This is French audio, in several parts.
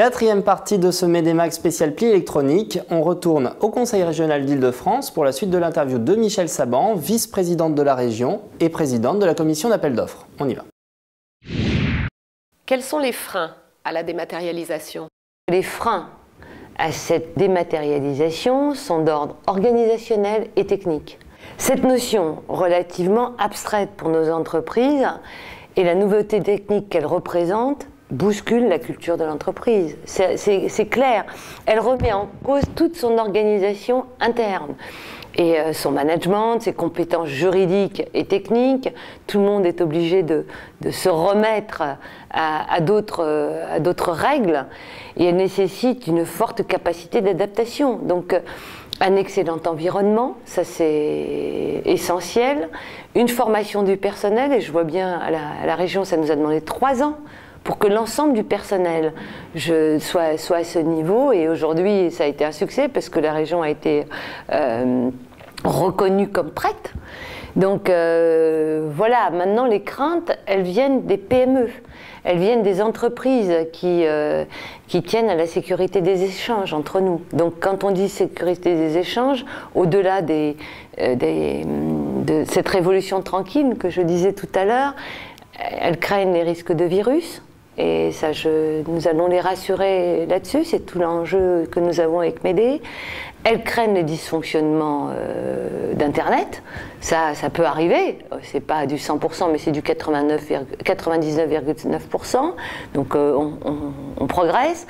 Quatrième partie de ce MEDEMAC spécial pli électronique, on retourne au Conseil régional d'Île-de-France pour la suite de l'interview de Michèle Saban, vice-présidente de la région et présidente de la commission d'appel d'offres. On y va. Quels sont les freins à la dématérialisation? Les freins à cette dématérialisation sont d'ordre organisationnel et technique. Cette notion relativement abstraite pour nos entreprises et la nouveauté technique qu'elle représente bouscule la culture de l'entreprise. C'est clair. Elle remet en cause toute son organisation interne. Et son management, ses compétences juridiques et techniques, tout le monde est obligé de se remettre à d'autres règles et elle nécessite une forte capacité d'adaptation. Donc un excellent environnement, ça c'est essentiel, une formation du personnel, et je vois bien à la région ça nous a demandé 3 ans pour que l'ensemble du personnel soit à ce niveau, et aujourd'hui ça a été un succès parce que la région a été reconnue comme prête. Donc voilà, maintenant les craintes, elles viennent des PME, elles viennent des entreprises qui tiennent à la sécurité des échanges entre nous. Donc quand on dit sécurité des échanges, au-delà de cette révolution tranquille que je disais tout à l'heure, elles craignent les risques de virus. Et ça, nous allons les rassurer là-dessus, c'est tout l'enjeu que nous avons avec MEDE. Elles craignent les dysfonctionnements d'Internet, ça peut arriver, c'est pas du 100% mais c'est du 99,9%, donc on progresse.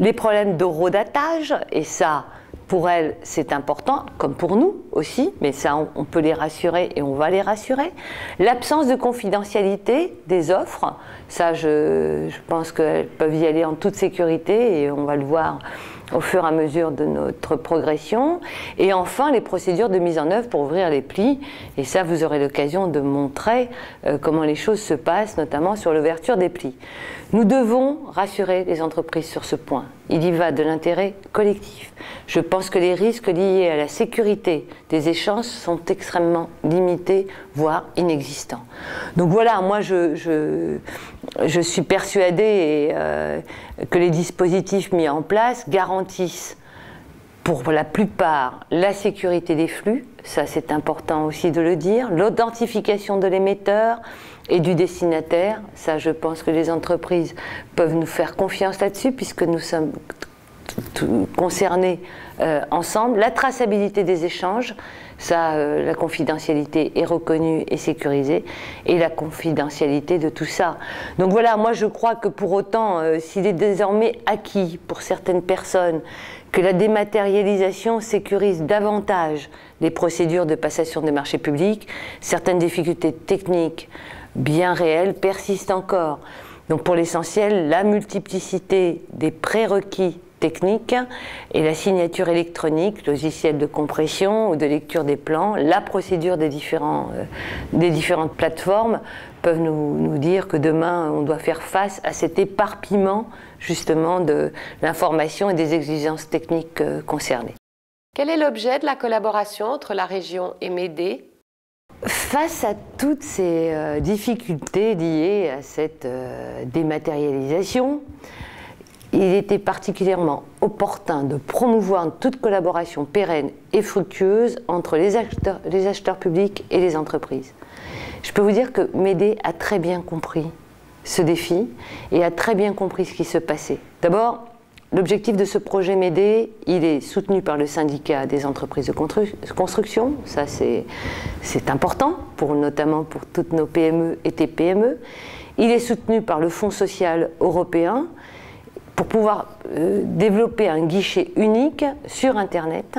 Les problèmes d'horodatage, et ça, pour elles, c'est important, comme pour nous aussi, mais ça, on peut les rassurer et on va les rassurer. L'absence de confidentialité des offres, ça, je pense qu'elles peuvent y aller en toute sécurité et on va le voir au fur et à mesure de notre progression. Et enfin, les procédures de mise en œuvre pour ouvrir les plis. Et ça, vous aurez l'occasion de montrer comment les choses se passent, notamment sur l'ouverture des plis. Nous devons rassurer les entreprises sur ce point. Il y va de l'intérêt collectif. Je pense que les risques liés à la sécurité des échanges sont extrêmement limités, voire inexistants. Donc voilà, moi je suis persuadée que les dispositifs mis en place garantissent pour la plupart la sécurité des flux, ça c'est important aussi de le dire, l'identification de l'émetteur et du destinataire, ça je pense que les entreprises peuvent nous faire confiance là-dessus puisque nous sommes concernés ensemble, la traçabilité des échanges, ça, la confidentialité est reconnue et sécurisée, et la confidentialité de tout ça. Donc voilà, moi je crois que pour autant, s'il est désormais acquis pour certaines personnes que la dématérialisation sécurise davantage les procédures de passation des marchés publics, certaines difficultés techniques bien réelles persistent encore. Donc pour l'essentiel, la multiplicité des prérequis technique et la signature électronique, logiciel de compression ou de lecture des plans, la procédure des différentes plateformes peuvent nous dire que demain on doit faire face à cet éparpillement justement de l'information et des exigences techniques concernées. Quel est l'objet de la collaboration entre la région et MEDE? Face à toutes ces difficultés liées à cette dématérialisation, il était particulièrement opportun de promouvoir toute collaboration pérenne et fructueuse entre les acheteurs publics et les entreprises. Je peux vous dire que MEDE a très bien compris ce défi et a très bien compris ce qui se passait. D'abord, l'objectif de ce projet MEDE, il est soutenu par le syndicat des entreprises de construction, ça c'est important, notamment pour toutes nos PME et TPME. Il est soutenu par le Fonds social européen, pour pouvoir développer un guichet unique sur Internet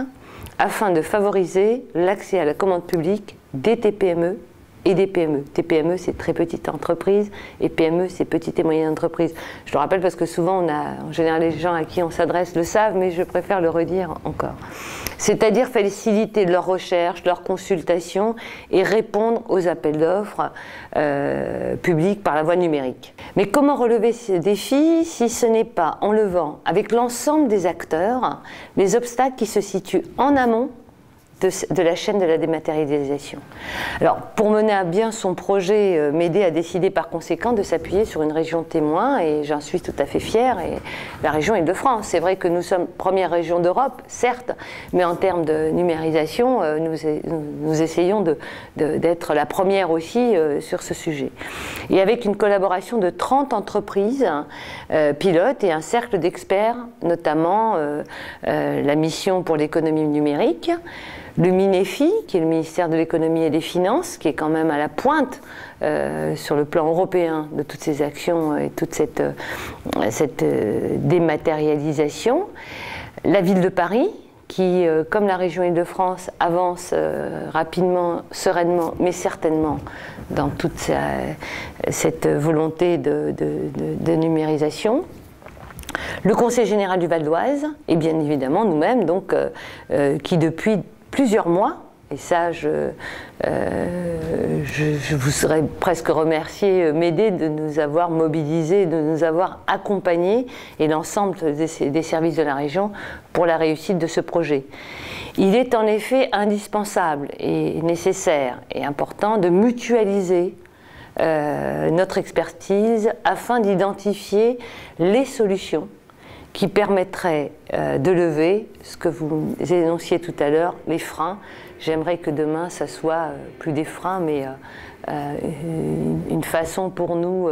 afin de favoriser l'accès à la commande publique des TPME et des PME. TPME, c'est très petite entreprise, et PME, c'est petite et moyenne entreprise. Je le rappelle parce que souvent, en général, les gens à qui on s'adresse le savent, mais je préfère le redire encore. C'est-à-dire faciliter leur recherche, leur consultation et répondre aux appels d'offres publics par la voie numérique. Mais comment relever ces défis si ce n'est pas en levant avec l'ensemble des acteurs les obstacles qui se situent en amont de la chaîne de la dématérialisation. Alors, pour mener à bien son projet, MEDE a décidé par conséquent de s'appuyer sur une région témoin, et j'en suis tout à fait fière, et la région Île-de-France. C'est vrai que nous sommes première région d'Europe, certes, mais en termes de numérisation, nous essayons d'être la première aussi sur ce sujet. Et avec une collaboration de 30 entreprises pilotes et un cercle d'experts, notamment la mission pour l'économie numérique, le MINEFI, qui est le ministère de l'économie et des finances, qui est quand même à la pointe sur le plan européen de toutes ces actions et toute cette dématérialisation. La ville de Paris, qui, comme la région Île-de-France, avance rapidement, sereinement, mais certainement dans toute cette volonté de numérisation. Le Conseil général du Val d'Oise, et bien évidemment nous-mêmes, donc, qui depuis plusieurs mois, et ça je vous serais presque remercié, MEDE, de nous avoir mobilisés, de nous avoir accompagnés, et l'ensemble des services de la région pour la réussite de ce projet. Il est en effet indispensable et nécessaire et important de mutualiser notre expertise afin d'identifier les solutions qui permettraient de lever ce que vous énonciez tout à l'heure, les freins. J'aimerais que demain, ça soit plus des freins, mais une façon pour nous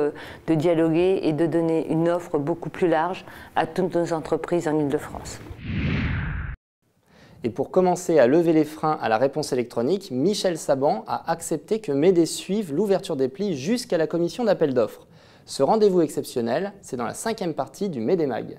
de dialoguer et de donner une offre beaucoup plus large à toutes nos entreprises en Île-de-France. Et pour commencer à lever les freins à la réponse électronique, Michel Saban a accepté que MEDE suive l'ouverture des plis jusqu'à la commission d'appel d'offres. Ce rendez-vous exceptionnel, c'est dans la 5e partie du MEDE Mag.